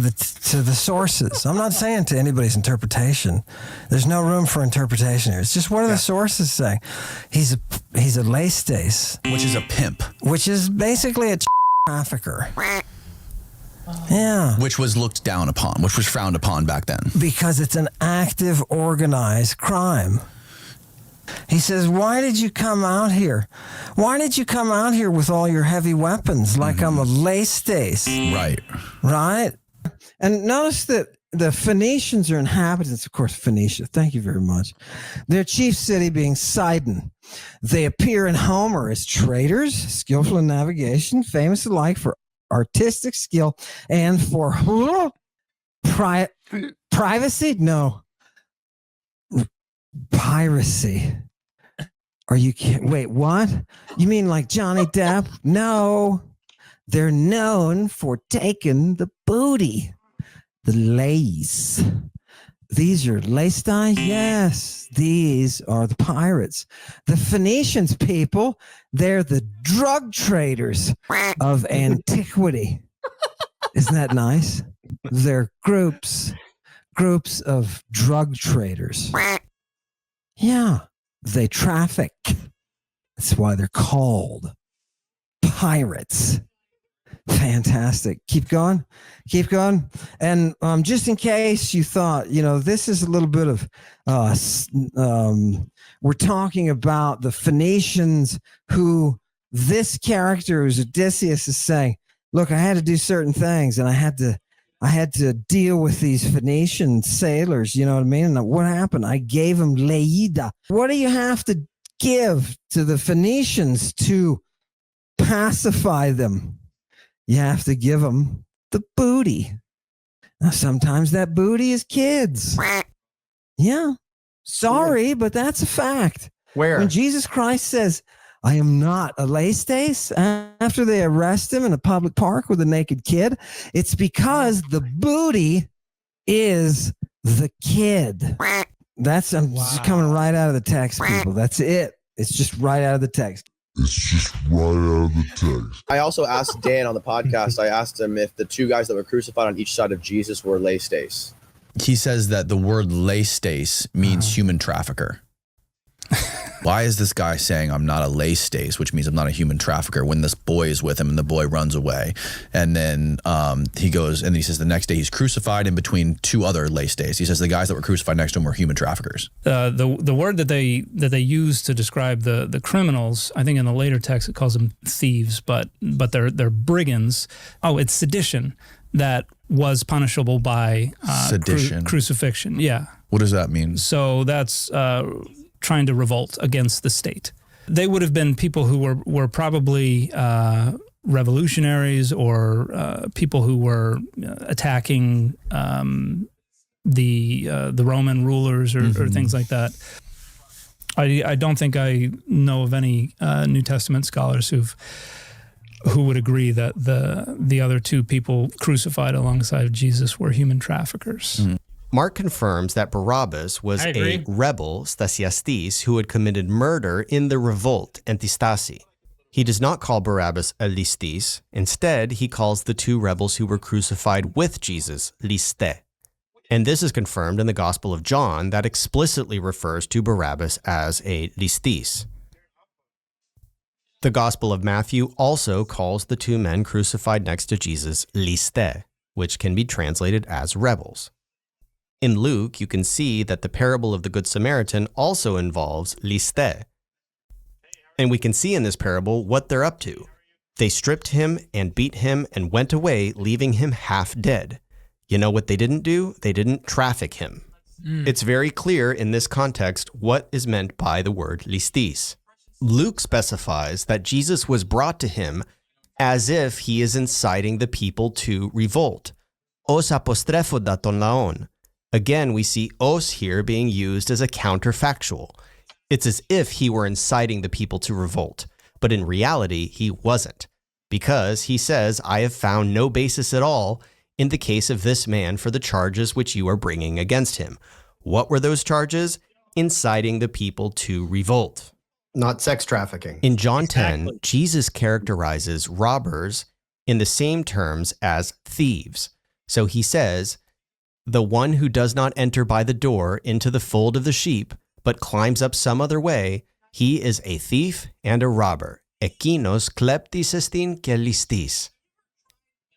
the sources. I'm not saying to anybody's interpretation. There's no room for interpretation here. It's just what are the sources saying? He's a laestace, which is a pimp, which is basically a trafficker. Yeah. Which was looked down upon, which was frowned upon back then. Because it's an active, organized crime. He says, why did you come out here? Why did you come out here with all your heavy weapons like I'm a laestace? Right. Right? And notice that the Phoenicians are inhabitants, of course, Phoenicia. Thank you very much. Their chief city being Sidon. They appear in Homer as traders, skillful in navigation, famous alike for artistic skill and for privacy? No. Piracy. Are you kidding? Wait, what? You mean like Johnny Depp? No. They're known for taking the booty. The lace. These are laestai? Yes, these are the pirates. The Phoenicians, people, they're the drug traders of antiquity. Isn't that nice? They're groups of drug traders. Yeah, they traffic. That's why they're called pirates. Fantastic. Keep going. And just in case you thought, this is a little bit of, we're talking about the Phoenicians who this character who's Odysseus is saying, look, I had to do certain things and I had to deal with these Phoenician sailors, you know what I mean? And what happened? I gave them leida. What do you have to give to the Phoenicians to pacify them? You have to give them the booty. Now, sometimes that booty is kids. Yeah. Sorry, but that's a fact. Where? When Jesus Christ says, I am not a laestace, after they arrest him in a public park with a naked kid, it's because the booty is the kid. That's just coming right out of the text, people. That's it. It's just right out of the text. I also asked Dan on the podcast, I asked him if the two guys that were crucified on each side of Jesus were laestace. He says that the word laestace means human trafficker. Why is this guy saying I'm not a laestace, which means I'm not a human trafficker, when this boy is with him and the boy runs away? And then he goes and he says the next day he's crucified in between two other laestace. He says the guys that were crucified next to him were human traffickers. The word that they use to describe the criminals, I think in the later text it calls them thieves, but they're brigands. Oh, it's sedition that was punishable by sedition crucifixion. Yeah. What does that mean? So that's trying to revolt against the state. They would have been people who were probably revolutionaries or people who were attacking the Roman rulers or things like that. I don't think I know of any New Testament scholars who would agree that the other two people crucified alongside of Jesus were human traffickers. Mm-hmm. Mark confirms that Barabbas was a rebel, stasiastis, who had committed murder in the revolt, antistasi. He does not call Barabbas a listis. Instead, he calls the two rebels who were crucified with Jesus, liste. And this is confirmed in the Gospel of John that explicitly refers to Barabbas as a listis. The Gospel of Matthew also calls the two men crucified next to Jesus liste, which can be translated as rebels. In Luke, you can see that the parable of the Good Samaritan also involves liste. And we can see in this parable what they're up to. They stripped him and beat him and went away, leaving him half dead. You know what they didn't do? They didn't traffic him. It's very clear in this context what is meant by the word listis. Luke specifies that Jesus was brought to him as if he is inciting the people to revolt. Os apostrefodaton laon. Again, we see os here being used as a counterfactual. It's as if he were inciting the people to revolt, but in reality, he wasn't, because he says, I have found no basis at all in the case of this man for the charges which you are bringing against him. What were those charges? Inciting the people to revolt. Not sex trafficking. In John 10, Jesus characterizes robbers in the same terms as thieves. So he says, the one who does not enter by the door into the fold of the sheep, but climbs up some other way, he is a thief and a robber. Ekinos kleptis estin ke listis.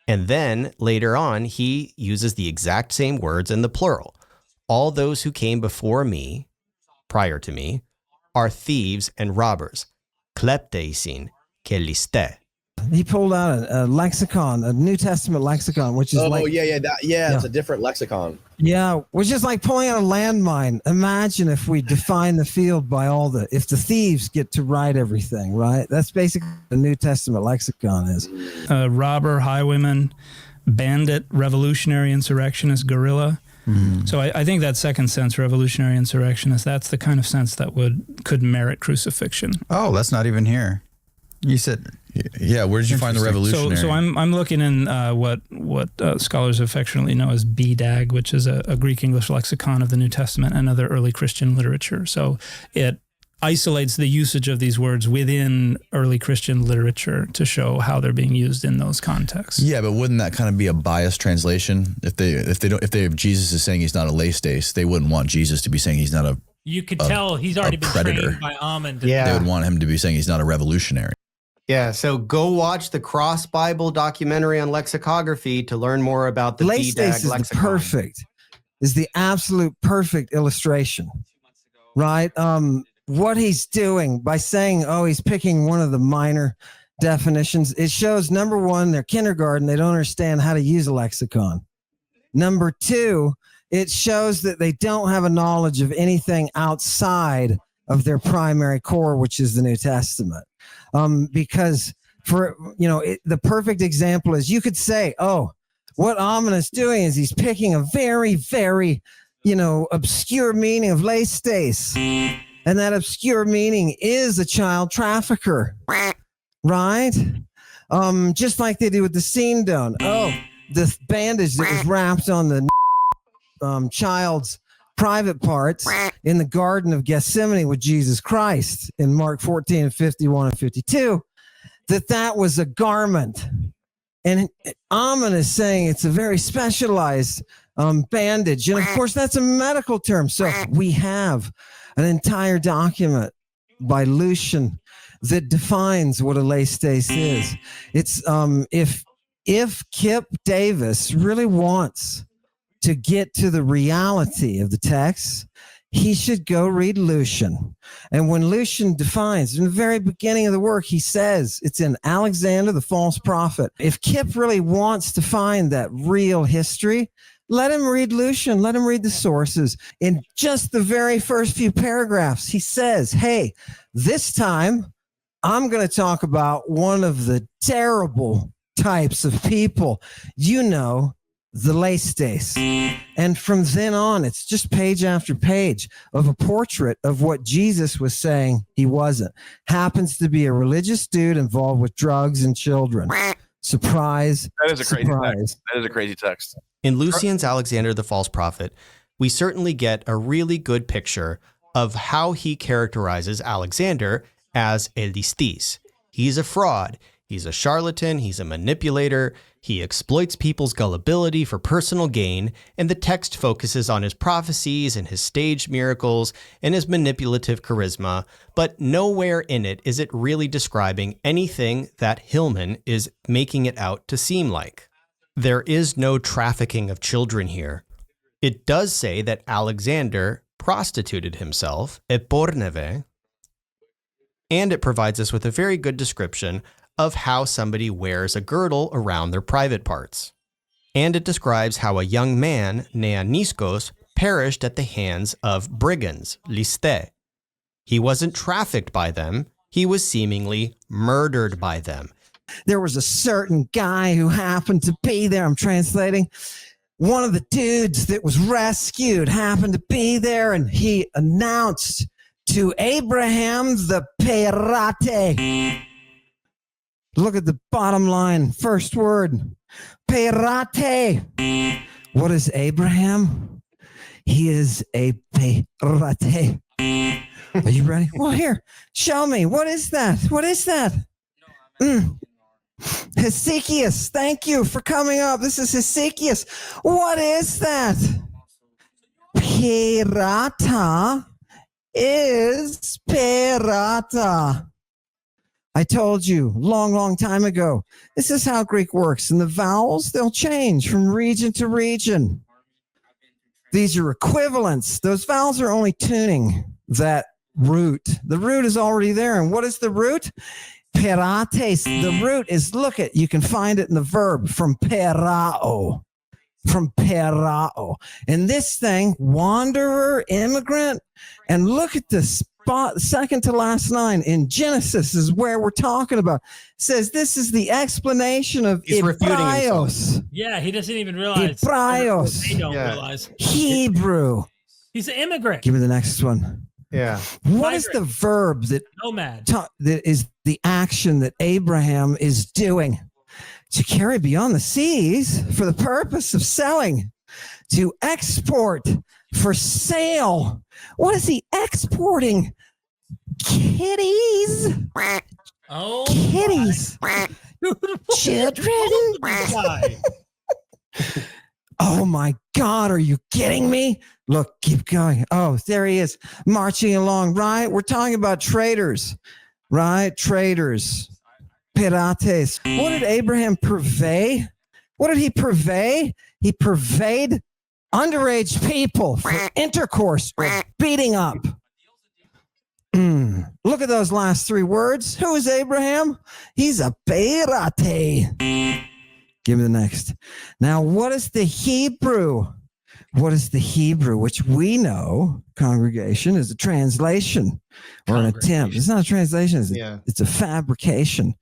And then later on, he uses the exact same words in the plural. All those who came before me, prior to me, are thieves and robbers. Klepteisin ke liste. He pulled out a lexicon, a New Testament lexicon, which is it's a different lexicon. Yeah, which is like pulling out a landmine. Imagine if we define the field by if the thieves get to write everything, right? That's basically the New Testament lexicon is. Robber, highwayman, bandit, revolutionary, insurrectionist, guerrilla. So I think that second sense, revolutionary, insurrectionist, that's the kind of sense that could merit crucifixion. Oh, that's not even here. You said... Yeah, where did you find the revolutionary? So I'm looking in what scholars affectionately know as BDAG, which is a Greek-English lexicon of the New Testament and other early Christian literature. So it isolates the usage of these words within early Christian literature to show how they're being used in those contexts. Yeah, but wouldn't that kind of be a biased translation? If Jesus is saying he's not a leistes, they wouldn't want Jesus to be saying he's not a You could tell he's already been predator. trained by Ammon. Yeah. They would want him to be saying he's not a revolutionary. Yeah, so go watch the Cross Bible documentary on lexicography to learn more about the BDAG lexicon. Is the absolute perfect illustration, right? What he's doing by saying, he's picking one of the minor definitions. It shows, number one, they're kindergarten. They don't understand how to use a lexicon. Number two, it shows that they don't have a knowledge of anything outside of their primary core, which is the New Testament. Because the perfect example is you could say, what Ammon is doing is he's picking a very, very, obscure meaning of leistes. And that obscure meaning is a child trafficker, right? Just like they do with the sindone. The bandage that was wrapped on the child's private parts in the Garden of Gethsemane with Jesus Christ in Mark 14 and 51 and 52, that was a garment. And Ammon is saying it's a very specialized bandage. And of course, that's a medical term. So we have an entire document by Lucian that defines what a leistes is. It's if Kipp Davis really wants to get to the reality of the text, he should go read Lucian. And when Lucian defines, in the very beginning of the work, he says, it's in Alexander the False Prophet. If Kipp really wants to find that real history, let him read Lucian. Let him read the sources. In just the very first few paragraphs, he says, hey, this time I'm going to talk about one of the terrible types of people, the leistes. And from then on, it's just page after page of a portrait of what Jesus was saying he wasn't. Happens to be a religious dude involved with drugs and children. Surprise. That is a crazy text. That is a crazy text. In Lucian's Alexander the False Prophet, we certainly get a really good picture of how he characterizes Alexander as a listis. He's a fraud. He's a charlatan, he's a manipulator, he exploits people's gullibility for personal gain, and the text focuses on his prophecies and his staged miracles and his manipulative charisma, but nowhere in it is it really describing anything that Hillman is making it out to seem like. There is no trafficking of children here. It does say that Alexander prostituted himself, eporneve, and it provides us with a very good description of how somebody wears a girdle around their private parts. And it describes how a young man, Neaniskos, perished at the hands of brigands, liste. He wasn't trafficked by them, he was seemingly murdered by them. There was a certain guy who happened to be there. I'm translating. One of the dudes that was rescued happened to be there, and he announced to Abraham the perate. Look at the bottom line. First word, perate. What is Abraham? He is a perate. Are you ready? Well, here, show me. What is that? What is that? Hesychius, thank you for coming up. This is Hesychius. What is that? Pirata is pirata. I told you long time ago. This is how Greek works. And the vowels, they'll change from region to region. These are equivalents. Those vowels are only tuning that root. The root is already there. And what is the root? Pirates. The root is, you can find it in the verb from perao. From perao. And this thing, wanderer, immigrant, and look at the spot, second to last line in Genesis is where we're talking about. It says this is the explanation of Ibraios. Yeah, he doesn't even realize. Ibraios. They don't realize. Hebrew. He's an immigrant. Give me the next one. Yeah. What is the verb that is the action that Abraham is doing? To carry beyond the seas for the purpose of selling, to export for sale. What is he exporting? Kitties. Oh, kitties. Children. Oh my God, are you kidding me? Look, keep going. Oh, there he is, marching along, right? We're talking about traders, right? Traders. Pirates. What did Abraham purvey? What did he purvey? He purveyed underage people for intercourse or beating up. Look at those last three words. Who is Abraham? He's a pirate. Give me the next. Now, what is the Hebrew? What is the Hebrew, which we know, congregation, is a translation or an attempt. It's not a translation. It's a fabrication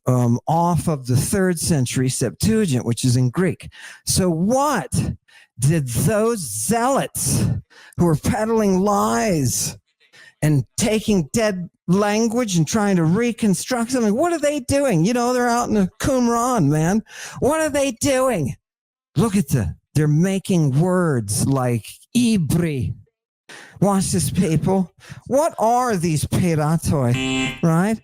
off of the 3rd century Septuagint, which is in Greek. So what did those zealots who were peddling lies and taking dead language and trying to reconstruct something, what are they doing? You know, they're out in the Qumran, man. What are they doing? Look at they're making words like ibri. Watch this, people. What are these piratoi, right?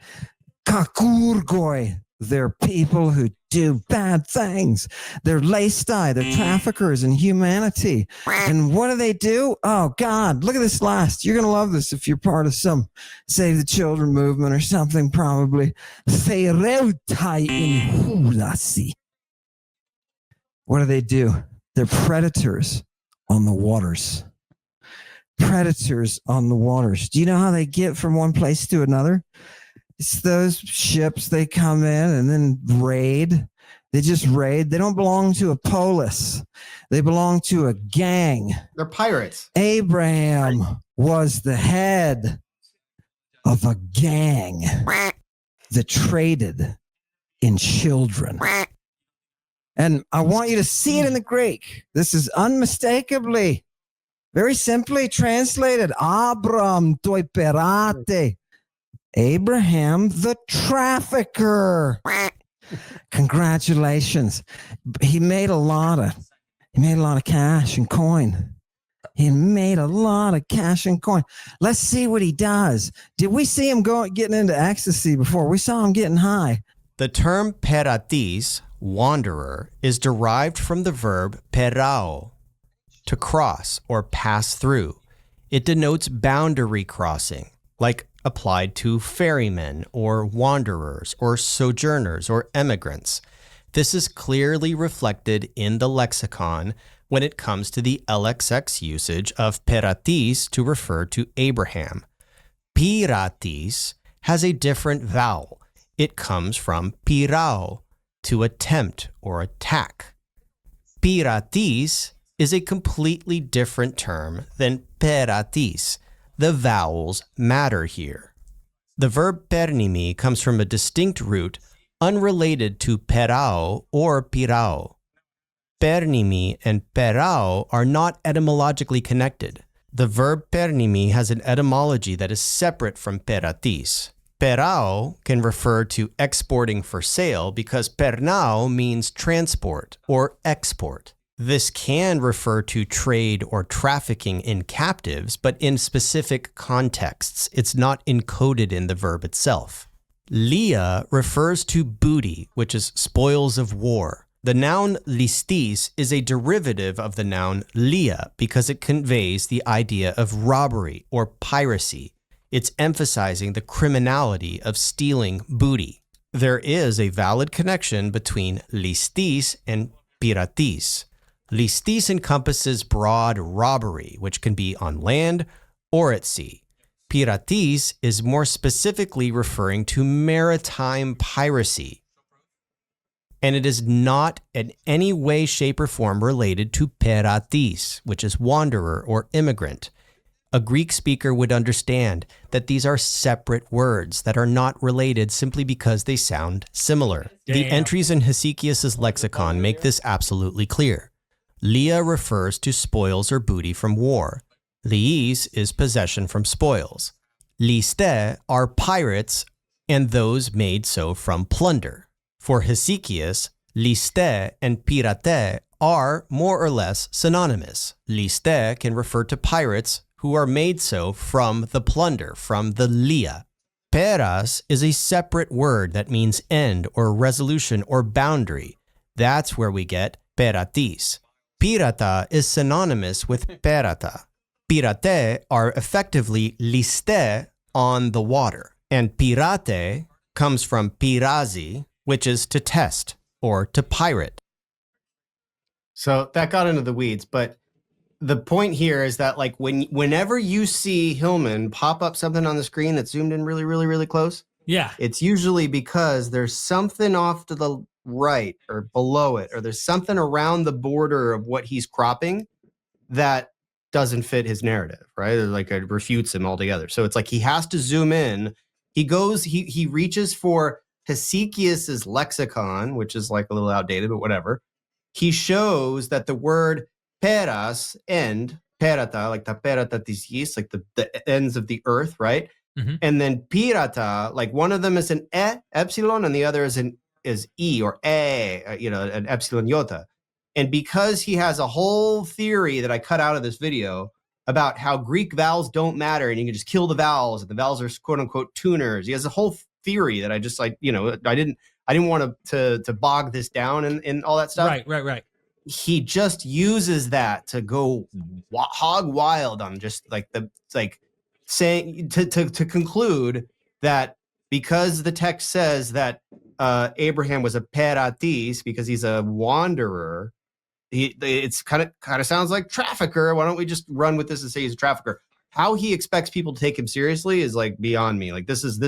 Kakurgoi. They're people who do bad things. They're leistai. They're traffickers in humanity. And what do they do? Oh, God, look at this last. You're going to love this if you're part of some Save the Children movement or something, probably. Theireutai in hulasi. What do? They're predators on the waters. Predators on the waters. Do you know how they get from one place to another? It's those ships, they come in and then raid. They just raid. They don't belong to a polis. They belong to a gang. They're pirates. Abraham was the head of a gang that traded in children. And I want you to see it in the Greek. This is unmistakably, very simply translated. Abram toi perate. Abraham the trafficker. Congratulations. He made a lot of cash and coin. He made a lot of cash and coin. Let's see what he does. Did we see him getting into ecstasy before? We saw him getting high. The term peratis, wanderer, is derived from the verb perao, to cross or pass through. It denotes boundary crossing, like applied to ferrymen or wanderers or sojourners or emigrants. This is clearly reflected in the lexicon when it comes to the LXX usage of peratis to refer to Abraham. Piratis has a different vowel. It comes from pirao, to attempt or attack. Piratis is a completely different term than peratis. The vowels matter here. The verb pernimi comes from a distinct root unrelated to perao or pirao. Pernimi and perao are not etymologically connected. The verb pernimi has an etymology that is separate from peratis. Perao can refer to exporting for sale because pernao means transport or export. This can refer to trade or trafficking in captives, but in specific contexts. It's not encoded in the verb itself. Lia refers to booty, which is spoils of war. The noun listis is a derivative of the noun lia because it conveys the idea of robbery or piracy. It's emphasizing the criminality of stealing booty. There is a valid connection between listis and piratis. Listis encompasses broad robbery, which can be on land or at sea. Piratis is more specifically referring to maritime piracy, and it is not in any way, shape, or form related to peratis, which is wanderer or immigrant. A Greek speaker would understand that these are separate words that are not related simply because they sound similar. The Damn. entries in Hesychius's lexicon make this absolutely clear. Lia refers to spoils or booty from war. Liis is possession from spoils. Liste are pirates and those made so from plunder. For Hesychius, liste and pirate are more or less synonymous. Liste can refer to pirates who are made so from the plunder, from the lia. Peras is a separate word that means end or resolution or boundary. That's where we get peratis. Pirata is synonymous with perata. Pirate are effectively liste on the water, and pirate comes from pirazi, which is to test or to pirate. So that got into the weeds, but the point here is that like whenever you see Hillman pop up something on the screen that's zoomed in really, really, really close, Yeah. it's usually because there's something off to the right or below it, or there's something around the border of what he's cropping that doesn't fit his narrative, right? Or like it refutes him altogether. So it's like he has to zoom in. He reaches for Hesychius's lexicon, which is like a little outdated, but whatever. He shows that the word peras, end, perata, like the peratatis, like the ends of the earth, right? Mhm. And then pirata, like one of them is an epsilon and the other is e or a, an epsilon iota. And because he has a whole theory that I cut out of this video about how Greek vowels don't matter and you can just kill the vowels and the vowels are quote unquote tuners. He has a whole theory that I just I didn't want to bog this down and all that stuff. Right. He just uses that to go hog wild on just like saying to conclude that because the text says that Abraham was a peratis because he's a wanderer, it's kind of sounds like trafficker. Why don't we just run with this and say he's a trafficker? How he expects people to take him seriously is like beyond me. Like this is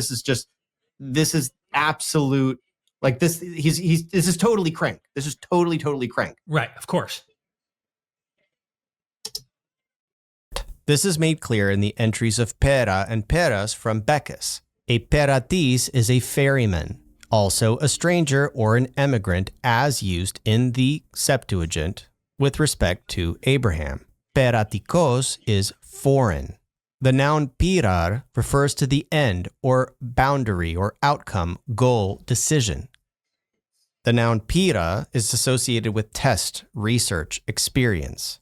absolute. Like this is totally crank. This is totally crank. Right. Of course. This is made clear in the entries of pera and peras from Beckus. A peratis is a ferryman, also a stranger or an emigrant as used in the Septuagint with respect to Abraham. Peratikos is foreign. The noun pirar refers to the end or boundary or outcome, goal, decision. The noun pira is associated with test, research, experience.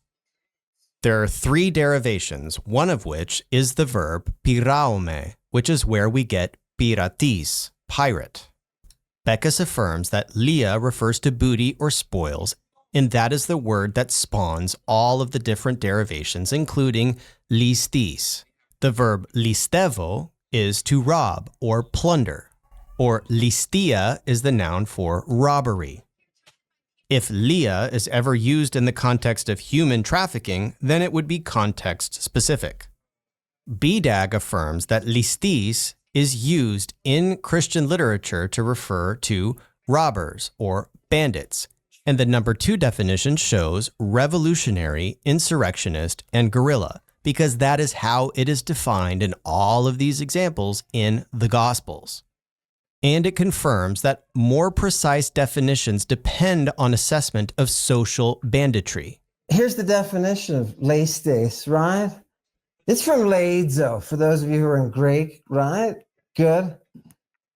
There are 3 derivations, one of which is the verb piraume, which is where we get piratis, pirate. Beckus affirms that lia refers to booty or spoils, and that is the word that spawns all of the different derivations, including listis. The verb listevo is to rob or plunder, or listia is the noun for robbery. If lia is ever used in the context of human trafficking, then it would be context specific. BDAG affirms that listis is used in Christian literature to refer to robbers or bandits, and the number 2 definition shows revolutionary, insurrectionist, and guerrilla, because that is how it is defined in all of these examples in the Gospels. And it confirms that more precise definitions depend on assessment of social banditry. Here's the definition of leistes, right? It's from Leidzo, for those of you who are in Greek, right? Good.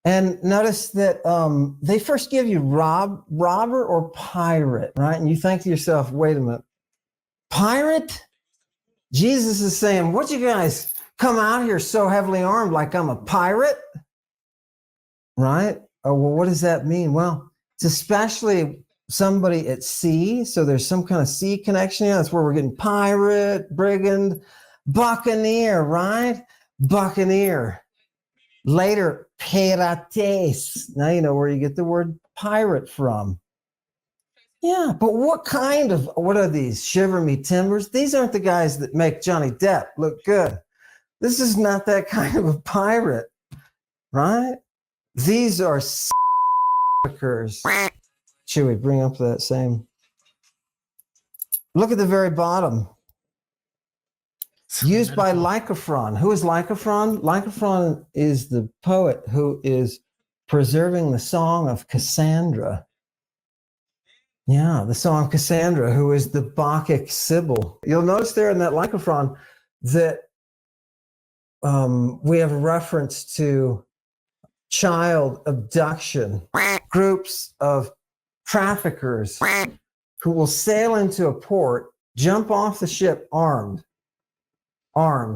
And notice that they first give you robber or pirate, right? And you think to yourself, wait a minute, pirate? Jesus is saying, what you guys come out here so heavily armed like I'm a pirate? right? Oh, well, what does that mean? Well, it's especially somebody at sea. So there's some kind of sea connection here. That's where we're getting pirate, brigand, buccaneer, right? Buccaneer. Later, pirates. Now you know where you get the word pirate from. Yeah, but what are these? Shiver me timbers? These aren't the guys that make Johnny Depp look good. This is not that kind of a pirate, right? These are suckers. Should we bring up that same? Look at the very bottom. Used by Lycophron. Who is Lycophron? Lycophron is the poet who is preserving the song of Cassandra. Yeah, the song of Cassandra, who is the Bacchic Sibyl. You'll notice there in that Lycophron that we have a reference to child abduction, groups of traffickers who will sail into a port, jump off the ship armed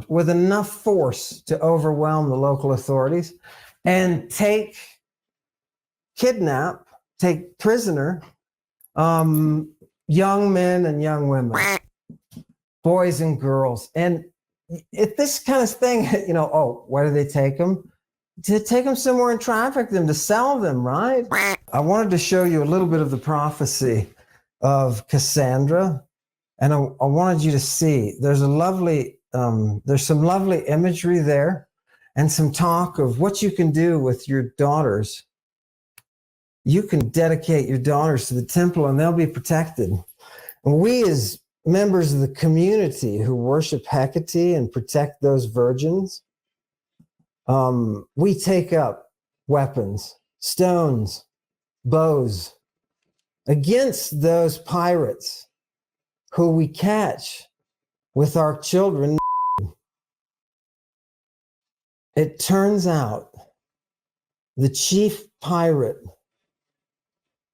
with enough force to overwhelm the local authorities and take prisoner young men and young women, boys and girls. And if this kind of thing, why do they take them? To take them somewhere and traffic them, to sell them, right? I wanted to show you a little bit of the prophecy of Cassandra, and I wanted you to see there's some lovely imagery there and some talk of what you can do with your daughters. You can dedicate your daughters to the temple and they'll be protected. And we as members of the community who worship Hecate and protect those virgins, we take up weapons, stones, bows against those pirates who we catch with our children. It turns out the chief pirate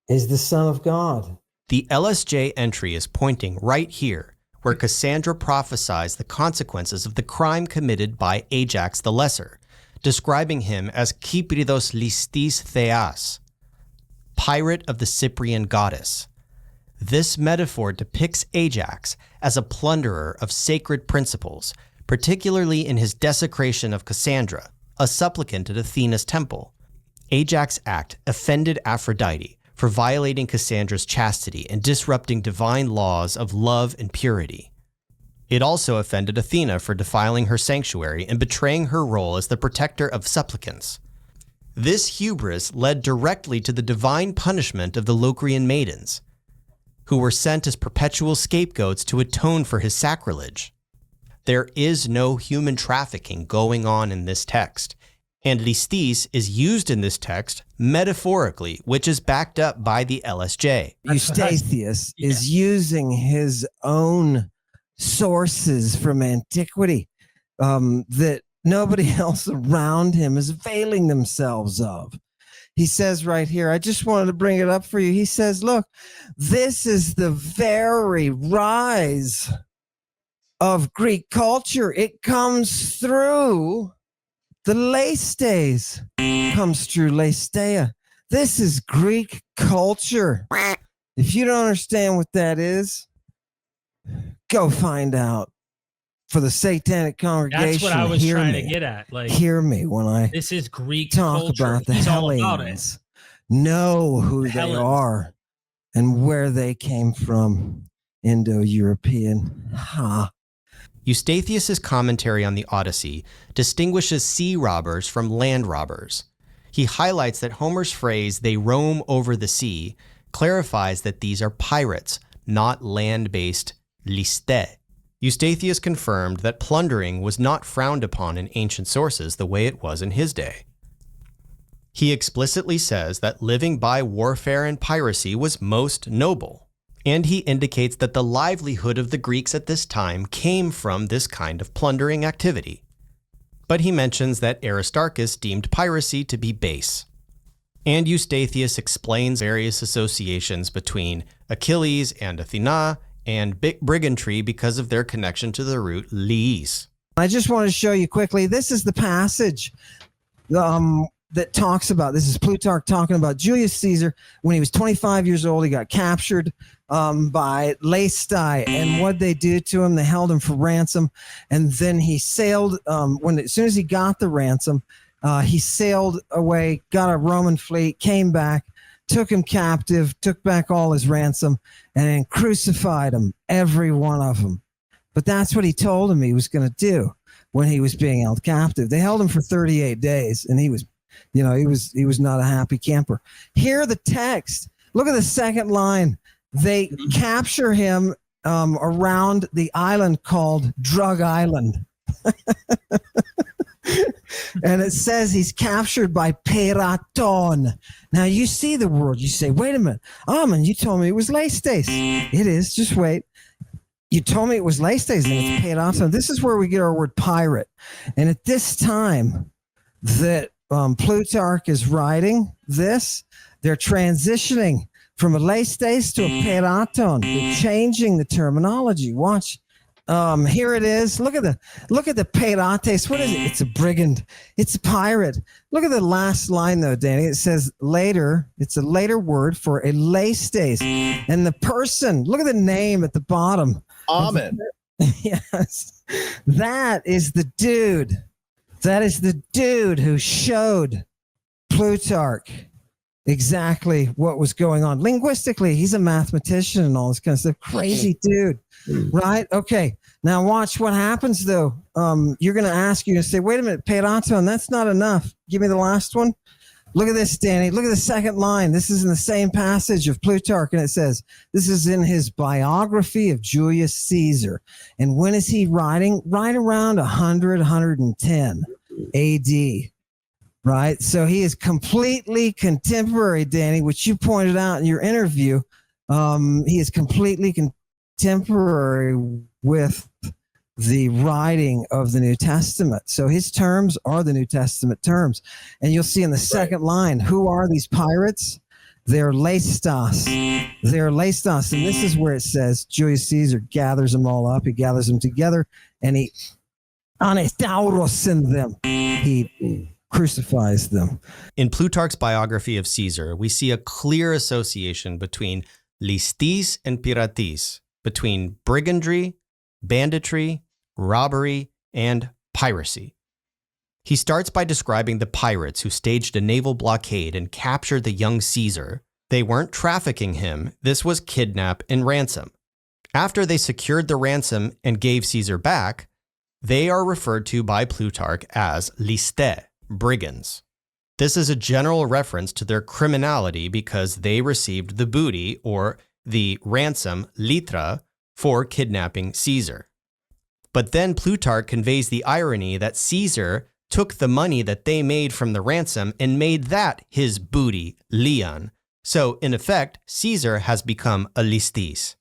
is the Son of God. The LSJ entry is pointing right here, where Cassandra prophesies the consequences of the crime committed by Ajax the Lesser, describing him as Kypridos listis theas, pirate of the Cyprian goddess. This metaphor depicts Ajax as a plunderer of sacred principles, particularly in his desecration of Cassandra, a supplicant at Athena's temple. Ajax's act offended Aphrodite for violating Cassandra's chastity and disrupting divine laws of love and purity. It also offended Athena for defiling her sanctuary and betraying her role as the protector of supplicants. This hubris led directly to the divine punishment of the Locrian maidens, who were sent as perpetual scapegoats to atone for his sacrilege. There is no human trafficking going on in this text, and listis is used in this text metaphorically, which is backed up by the LSJ. Eustathius is using his own sources from antiquity that nobody else around him is availing themselves of. He says right here, I just wanted to bring it up for you. He says, look, this is the very rise of Greek culture. It comes through the Leistes, comes through Leistea. This is Greek culture. If you don't understand what that is, go find out. For the satanic congregation, That's what I was trying me. to get at. Like, Hear me when I this is Greek talk culture. about the He's all about Hellenes. Know who they Hellenes. are and where they came from. Indo-European. Ha. Eustathius's commentary on the Odyssey distinguishes sea robbers from land robbers. He highlights that Homer's phrase, "they roam over the sea," clarifies that these are pirates, not land-based liste. Eustathius confirmed that plundering was not frowned upon in ancient sources the way it was in his day. He explicitly says that living by warfare and piracy was most noble, and he indicates that the livelihood of the Greeks at this time came from this kind of plundering activity. But he mentions that Aristarchus deemed piracy to be base. And Eustathius explains various associations between Achilles and Athena and brigandry because of their connection to the root liis. I just want to show you quickly. This is the passage that talks about this is Plutarch talking about Julius Caesar when he was 25 years old. He got captured by Lacedai, and what they did to him, they held him for ransom, and then he sailed. As soon as he got the ransom, he sailed away, got a Roman fleet, came back, took him captive, took back all his ransom, and then crucified him, every one of them. But that's what he told him he was going to do when he was being held captive. They held him for 38 days, and he was not a happy camper. Hear the text. Look at the second line. They capture him around the island called Drug Island. And it says he's captured by Peraton. Now you see the word. You say, wait a minute. Ammon, you told me it was Leistes. It is. Just wait. You told me it was Leistes and it's Peraton. This is where we get our word pirate. And at this time that Plutarch is writing this, they're transitioning from a Leistes to a Peraton. They're changing the terminology. Watch. Here it is. Look at the pirates. What is it? It's a brigand. It's a pirate. Look at the last line though, Danny. It says later. It's a later word for a Leistes. And the person, look at the name at the bottom. Ammon. Yes. That is the dude. That is the dude who showed Plutarch exactly what was going on. Linguistically, he's a mathematician and all this kind of stuff. Crazy dude. Right? Okay. Now watch what happens though. You're going to say, wait a minute, Peraton, that's not enough. Give me the last one. Look at this, Danny. Look at the second line. This is in the same passage of Plutarch, and it says, this is in his biography of Julius Caesar. And when is he writing? Right around 110 AD. Right? So he is completely contemporary, Danny, which you pointed out in your interview. He is completely contemporary with the writing of the New Testament. So his terms are the New Testament terms. And you'll see in the second line, who are these pirates? They're Leistas. They're Leistas. And this is where it says Julius Caesar gathers them all up. He gathers them together and he anestauros in them. He crucifies them. In Plutarch's biography of Caesar, we see a clear association between listis and piratis, between brigandry, banditry, robbery, and piracy. He starts by describing the pirates who staged a naval blockade and captured the young Caesar. They weren't trafficking him. This was kidnap and ransom. After they secured the ransom and gave Caesar back, they are referred to by Plutarch as liste, brigands. This is a general reference to their criminality because they received the booty or the ransom, litra, for kidnapping Caesar. But then Plutarch conveys the irony that Caesar took the money that they made from the ransom and made that his booty, lion. So in effect, Caesar has become a listis.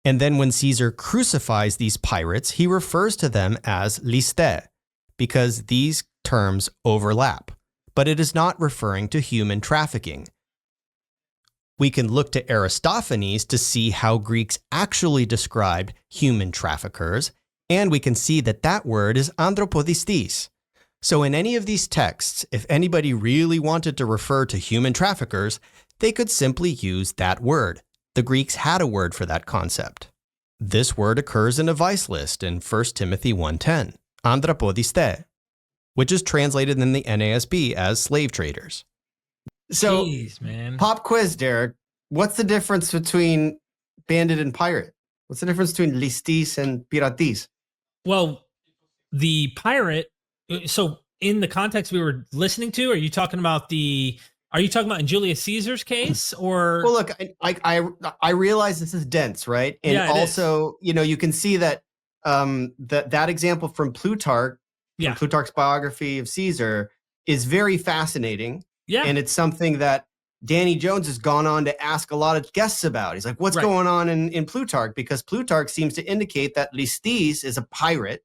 And then when Caesar crucifies these pirates, he refers to them as liste, because these terms overlap. But it is not referring to human trafficking. We can look to Aristophanes to see how Greeks actually described human traffickers, and we can see that that word is anthropodistis. So in any of these texts, if anybody really wanted to refer to human traffickers, they could simply use that word. The Greeks had a word for that concept. This word occurs in a vice list in 1 Timothy 1:10, anthropodiste, which is translated in the NASB as slave traders. So, Jeez, man. pop quiz, Derek. What's the difference between bandit and pirate? What's the difference between listis and piratis? Well, the pirate. So, in the context we were listening to, are you talking about in Julius Caesar's case, or? Well, look, I realize this is dense, right? And Yeah, it also, you can see that that example from Plutarch, Yeah. from Plutarch's biography of Caesar, is very fascinating. Yeah. And it's something that Danny Jones has gone on to ask a lot of guests about. He's like, what's Right. going on in Plutarch? Because Plutarch seems to indicate that listis is a pirate,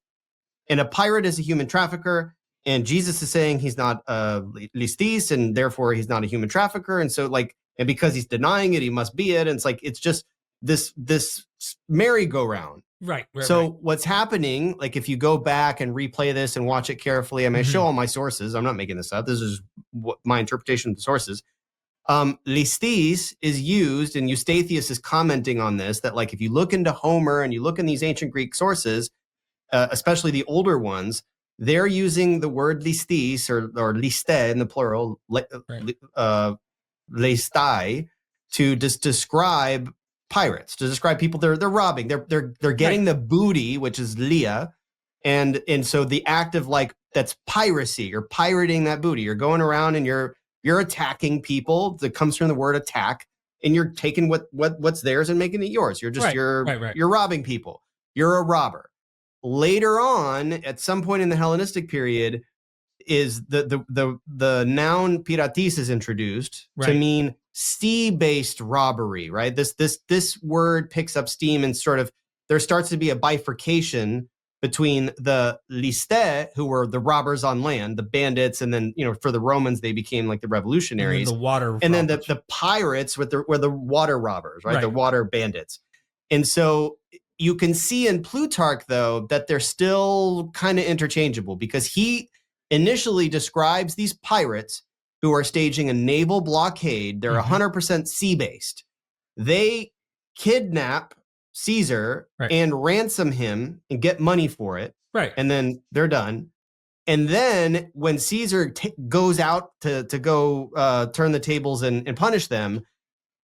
and a pirate is a human trafficker. And Jesus is saying he's not a listis, and therefore he's not a human trafficker. And so, and because he's denying it, he must be it. And it's just this merry-go-round. Right. So what's happening, if you go back and replay this and watch it carefully, I show all my sources. I'm not making this up. This is my interpretation of the sources. Listis is used, and Eustathius is commenting on this, that like if you look into Homer and you look in these ancient Greek sources, especially the older ones, they're using the word listis or liste in the plural, lestai, to just describe pirates, to describe people they're robbing. They're getting the booty, which is lia, and so the act of like that's piracy. You're pirating that booty. You're going around and you're attacking people. That comes from the word attack, and you're taking what's theirs and making it yours. You're just you're robbing people. You're a robber. Later on, at some point in the Hellenistic period, is the noun piratis is introduced to mean sea-based robbery, right? This word picks up steam, and sort of there starts to be a bifurcation between the liste, who were the robbers on land, the bandits, and then for the Romans they became like the revolutionaries, the water, and then the pirates were the water robbers, right? The water bandits. And so you can see in Plutarch though that they're still kind of interchangeable, because he initially describes these pirates who are staging a naval blockade. They're 100% sea-based. They kidnap Caesar and ransom him and get money for it. Right. And then they're done. And then when Caesar goes out to go turn the tables and punish them,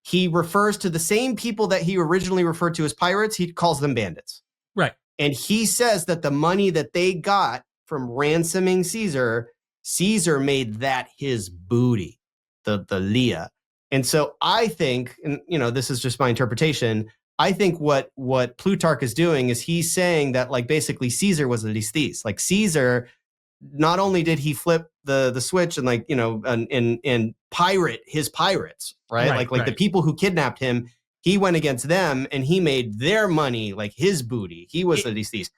he refers to the same people that he originally referred to as pirates. He calls them bandits. Right. And he says that the money that they got from ransoming Caesar made that his booty, the lia. And so I think, and this is just my interpretation, I think what Plutarch is doing is he's saying that like basically Caesar was a listis. Like Caesar, not only did he flip the switch and like and pirate his pirates, right? Like the people who kidnapped him, he went against them and he made their money like his booty. He was a listis.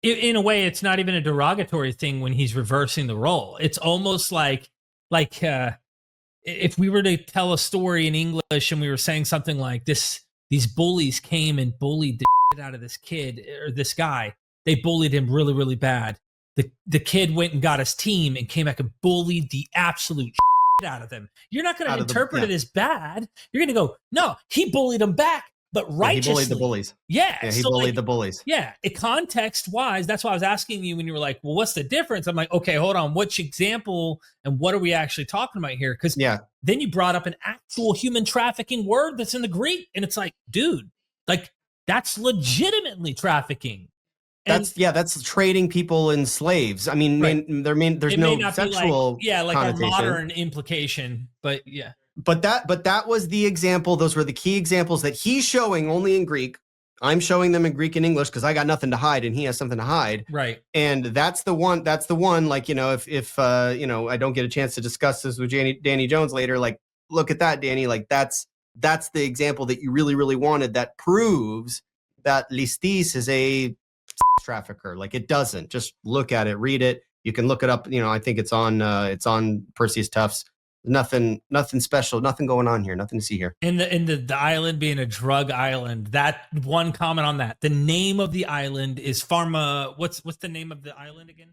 In a way, it's not even a derogatory thing when he's reversing the role. It's almost like if we were to tell a story in English and we were saying something like this. These bullies came and bullied the shit out of this kid or this guy. They bullied him really, really bad. The kid went and got his team and came back and bullied the absolute shit out of them. You're not going to interpret it as bad. You're going to go, no, he bullied them back, but righteously. He bullied the bullies. Yeah. He bullied the bullies. Yeah. Context-wise, that's why I was asking you when you were like, well, what's the difference? I'm like, okay, hold on. Which example and what are we actually talking about here? Because then you brought up an actual human trafficking word that's in the Greek. And it's like, dude, like that's legitimately trafficking. And that's trading people in slaves. I mean, there's no sexual like a connotation. modern implication, but yeah. But that was the example. Those were the key examples that he's showing only in Greek. I'm showing them in Greek and English because I got nothing to hide and he has something to hide. Right. And that's the one. Like, if I don't get a chance to discuss this with Danny Jones later, like, look at that, Danny. Like that's the example that you really, really wanted. That proves that listis is a trafficker. Like it doesn't. Just look at it, read it. You can look it up. I think it's on Perseus Tufts. Nothing special, nothing going on here, nothing to see here. And the island being a drug island, that one comment on that. The name of the island is What's the name of the island again?